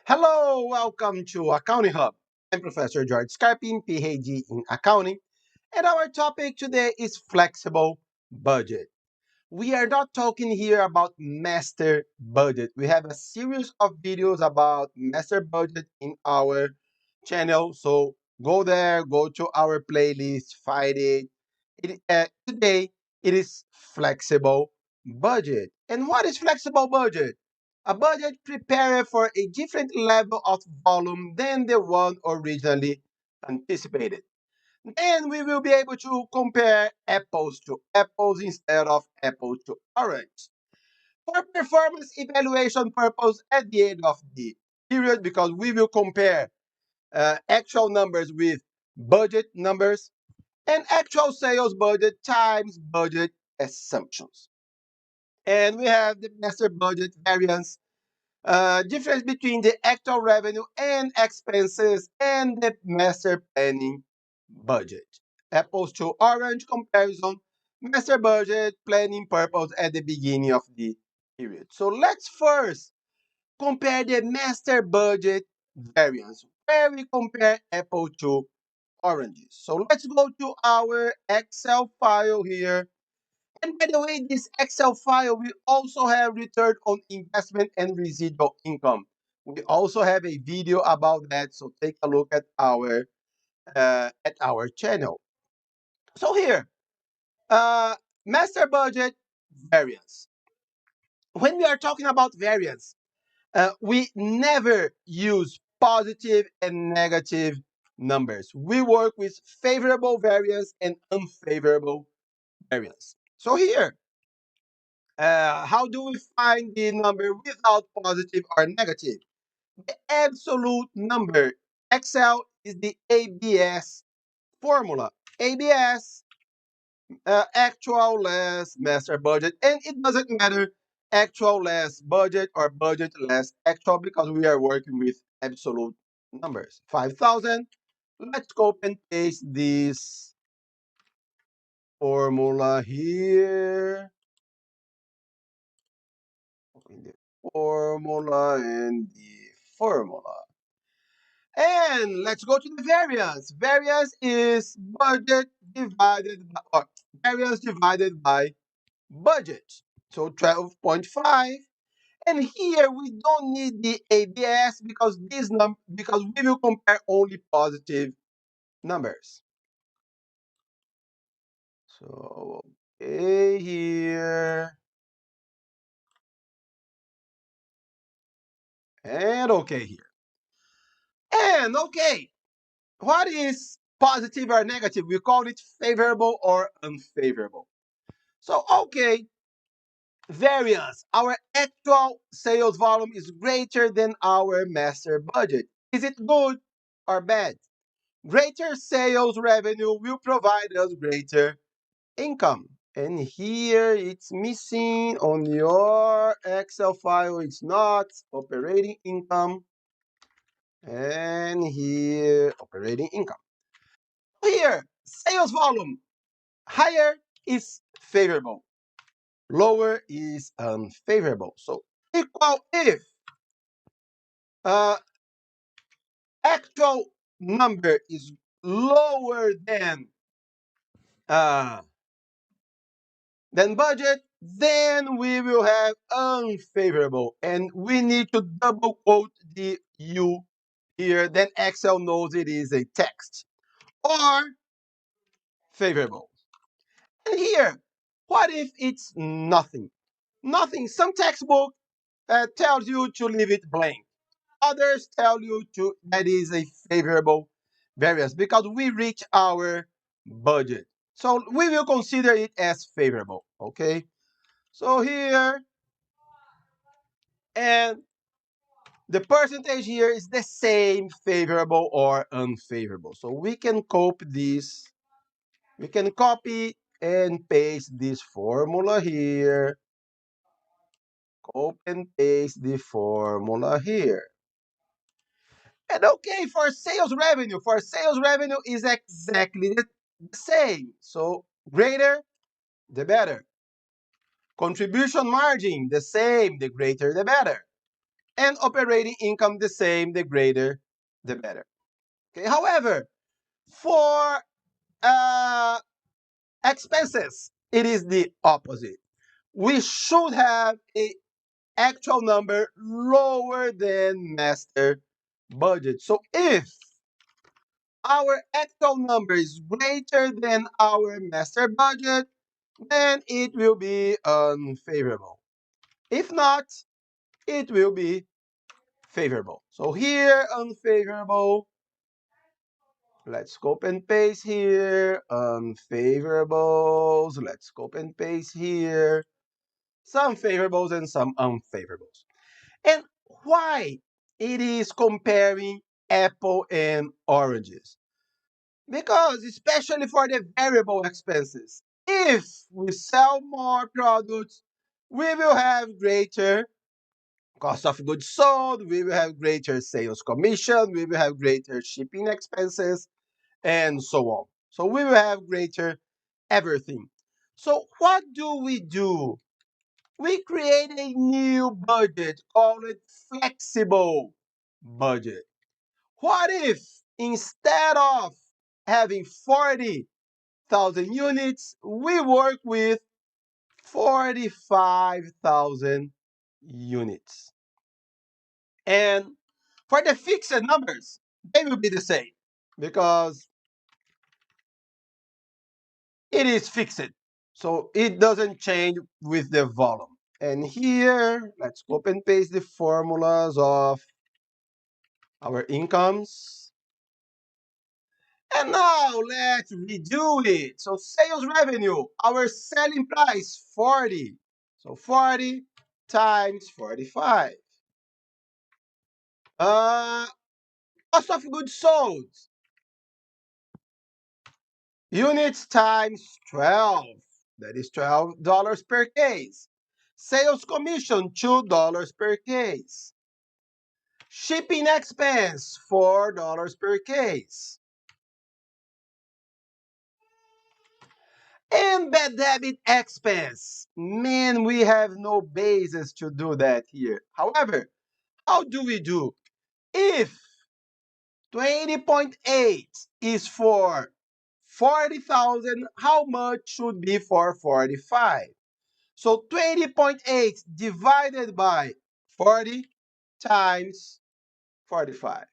Hello, welcome to Accounting Hub. I'm Professor George Scarpin, PhD in accounting, and our topic today is flexible budget. We are not talking here about master budget. We have a series of videos about master budget in our channel, so go there, go to our playlist, find it. Today, it is flexible budget. And what is flexible budget? A budget prepared for a different level of volume than the one originally anticipated. Then we will be able to compare apples to apples instead of apples to orange. For performance evaluation purpose at the end of the period, because we will compare actual numbers with budget numbers and actual sales budget times budget assumptions. And we have the master budget variance, difference between the actual revenue and expenses and the master planning budget. Apples to orange comparison, master budget planning purpose at the beginning of the period. So let's first compare the master budget variance, where we compare apple to oranges. So let's go to our Excel file here. And by the way, this Excel file, we also have return on investment and residual income. We also have a video about that, so take a look at our channel. So here, uh, master budget variance. When we are talking about variance, we never use positive and negative numbers. We work with favorable variance and unfavorable variance. So here, how do we find the number without positive or negative? The absolute number. Excel is the ABS formula. ABS, actual less master budget. And it doesn't matter actual less budget or budget less actual because we are working with absolute numbers. 5,000. Let's copy and paste this formula here. In the formula and the formula. And let's go to the variance. Variance is budget divided by, or variance divided by budget. So 12.5. And here we don't need the ABS because because we will compare only positive numbers. So okay here and okay here. And okay, what is positive or negative? We call it favorable or unfavorable. So okay, variance. Our actual sales volume is greater than our master budget. Is it good or bad? Greater sales revenue will provide us greater income. And here it's missing on your Excel file. It's not operating income. And here, operating income. Here, sales volume. Higher is favorable. Lower is unfavorable. So equal if uh, actual number is lower uh, than budget, then we will have unfavorable. And we need to double quote the U here. Then Excel knows it is a text. Or favorable. And here, what if it's nothing? Nothing. Some textbook tells you to leave it blank. Others tell you to that is a favorable variance because we reach our budget. So we will consider it as favorable. Okay. So here, and the percentage here is the same, favorable or unfavorable. So we can copy this. We can copy and paste this formula here. Copy and paste the formula here. And okay, for sales revenue is exactly the same. So greater, the better. Contribution margin, the same, the greater, the better. and operating income the same, the greater, the better. Okay. However, for uh, expenses, it is the opposite. We should have a actual number lower than master budget. So if our actual number is greater than our master budget, then it will be unfavorable. If not, it will be favorable. So here, unfavorable. Let's copy and paste here. Unfavorables. Let's copy and paste here. Some favorables and some unfavorables. And why it is comparing apple and oranges? Because especially for the variable expenses, if we sell more products, we will have greater cost of goods sold, we will have greater sales commission, we will have greater shipping expenses, and so on. So we will have greater everything. So what do? We create a new budget, call it flexible budget. What if instead of having 40,000 units, we work with 45,000 units? And for the fixed numbers, they will be the same because it is fixed. So it doesn't change with the volume. And here, let's copy and paste the formulas of our incomes. And now let's redo it. So sales revenue, our selling price, 40. So 40 times 45. Cost of goods sold, units times 12. That is $12 per case. Sales commission, $2 per case. Shipping expense, $4 per case. And bad debit expense. Man, we have no basis to do that here. However, how do we do? If 20.8 is for 40,000, how much should be for 45? So 20.8 divided by 40 times 45,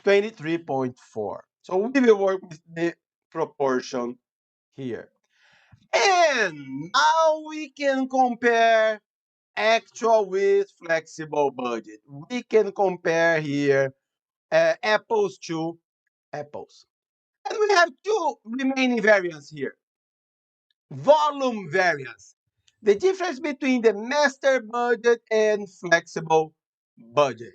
23.4. So we will work with the proportion here. And now we can compare actual with flexible budget. We can compare here apples to apples. And we have two remaining variants here. Volume variance. The difference between the master budget and flexible budget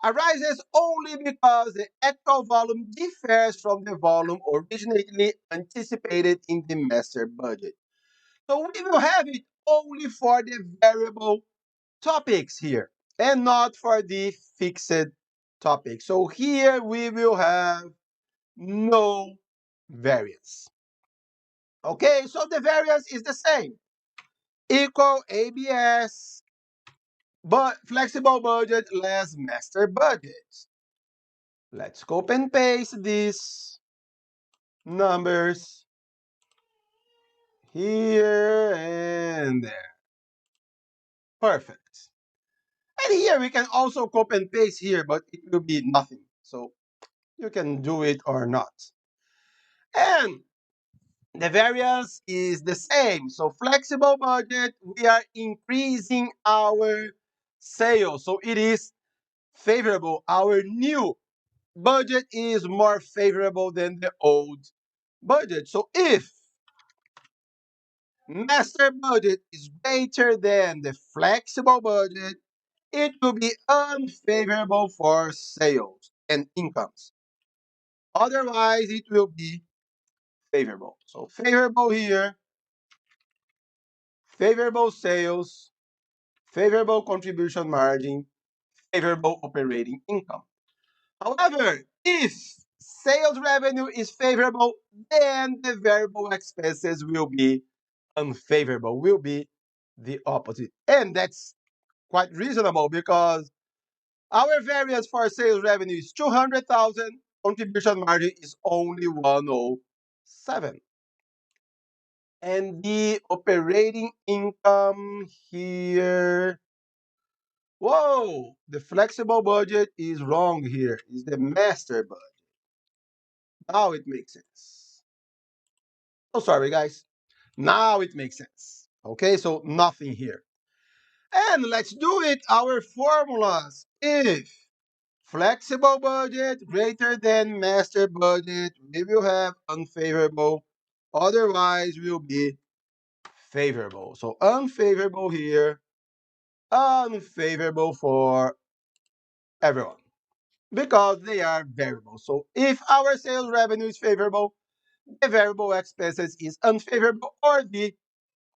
arises only because the actual volume differs from the volume originally anticipated in the master budget. So we will have it only for the variable topics here and not for the fixed topic. So here we will have no variance. Okay, so the variance is the same. Equal ABS, but flexible budget less master budget. Let's copy and paste these numbers here and there. Perfect. And here we can also copy and paste here, but it will be nothing. So you can do it or not. And the variance is the same. So flexible budget, we are increasing our sales. So it is favorable. Our new budget is more favorable than the old budget. So if master budget is greater than the flexible budget, it will be unfavorable for sales and incomes. Otherwise, it will be favorable. So favorable here, favorable sales, favorable contribution margin, favorable operating income. However, if sales revenue is favorable, then the variable expenses will be unfavorable, will be the opposite. And that's quite reasonable because Our variance for sales revenue is 200,000. Contribution margin is only 107. And the operating income here. Whoa, the flexible budget is wrong here. It's the master budget. Now it makes sense. Oh, sorry, guys. Now it makes sense. Okay, so nothing here. And let's do it. Our formulas. If flexible budget greater than master budget, we will have unfavorable. Otherwise, will be favorable. So unfavorable here, unfavorable for everyone because they are variable. So if our sales revenue is favorable, the variable expenses is unfavorable or the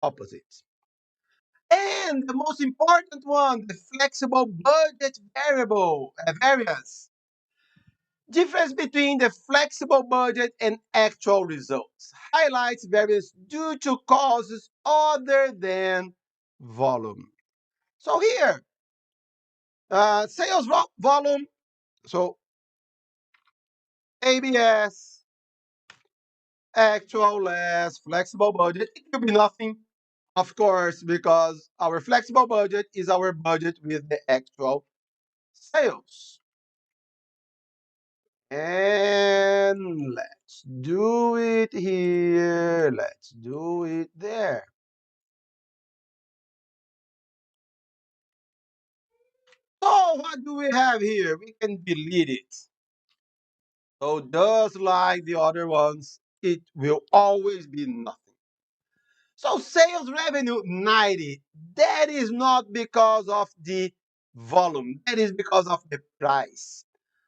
opposite. And the most important one, the flexible budget variable variance. Difference between the flexible budget and actual results. Highlights variance due to causes other than volume. So here, sales volume, so ABS, actual less flexible budget, it could be nothing, of course, because our flexible budget is our budget with the actual sales. And let's do it here. Let's do it there. So what do we have here? We can delete it. So just like the other ones, it will always be nothing. So sales revenue 90. That is not because of the volume. That is because of the price.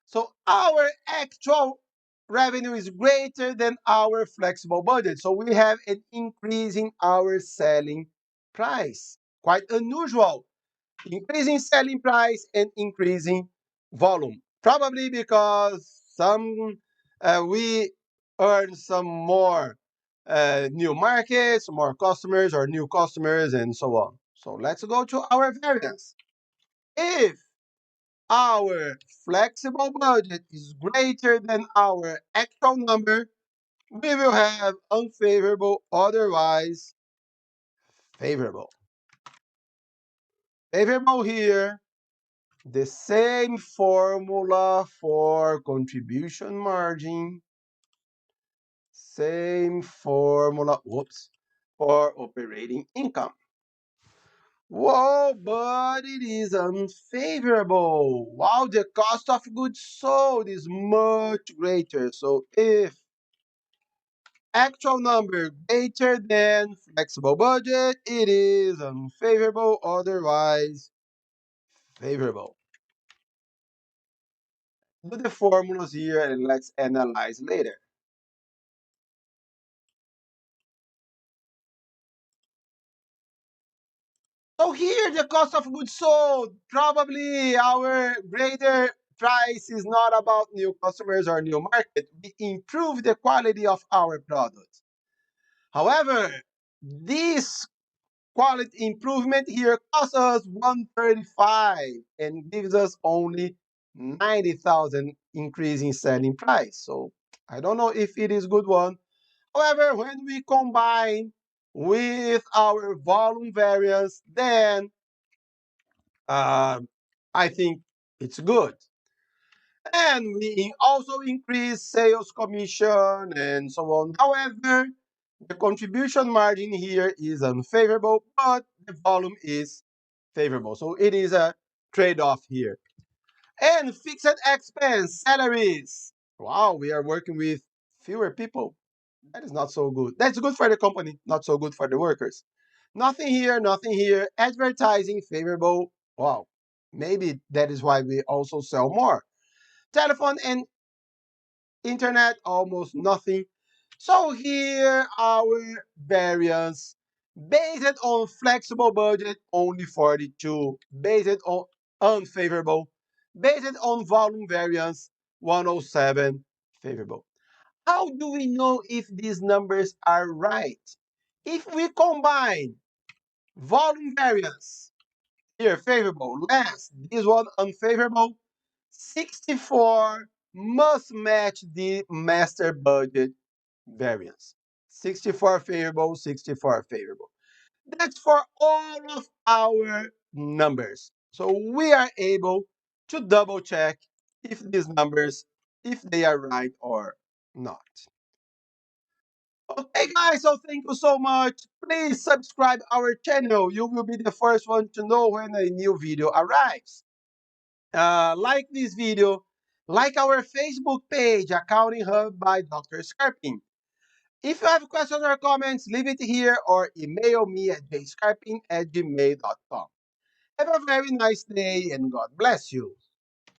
So our actual revenue is greater than our flexible budget. So we have an increase in our selling price. Quite unusual. Increasing selling price and increasing volume. Probably because we earn some more new markets, more customers or new customers and so on. So let's go to our variance. If our flexible budget is greater than our actual number, we will have unfavorable, otherwise favorable. Favorable here, the same formula for contribution margin, same formula, whoops, for operating income. Whoa, but it is unfavorable. Wow, the cost of goods sold is much greater. So if actual number greater than flexible budget, it is unfavorable, otherwise favorable. Do the formulas here and let's analyze later. So here the cost of goods sold, probably our greater price is not about new customers or new market. We improve the quality of our product. However, this quality improvement here costs us 135 and gives us only 90,000 increase in selling price. So I don't know if it is good one. However, when we combine with our volume variance, then uh, I think it's good. And we also increase sales commission and so on. However, the contribution margin here is unfavorable, but the volume is favorable. So it is a trade-off here. And fixed expense, salaries. Wow, we are working with fewer people. That is not so good. That's good for the company, not so good for the workers. Nothing here, nothing here. Advertising favorable. Wow, maybe that is why we also sell more. Telephone and internet, almost nothing. So here our variance based on flexible budget, only 42. Based on unfavorable. Based on volume variance, 107 favorable. How do we know if these numbers are right? If we combine volume variance Here, favorable. Last, this one unfavorable. 64 must match the master budget variance. 64 favorable, 64 favorable. That's for all of our numbers. So we are able to double check if these numbers, if they are right or not. Okay, guys, so thank you so much. Please subscribe our channel. You will be the first one to know when a new video arrives. Like this video, like our Facebook page, Accounting Hub by Dr. Scarpin. If you have questions or comments, leave it here or email me at jscarpin@gmail.com. Have a very nice day and God bless you.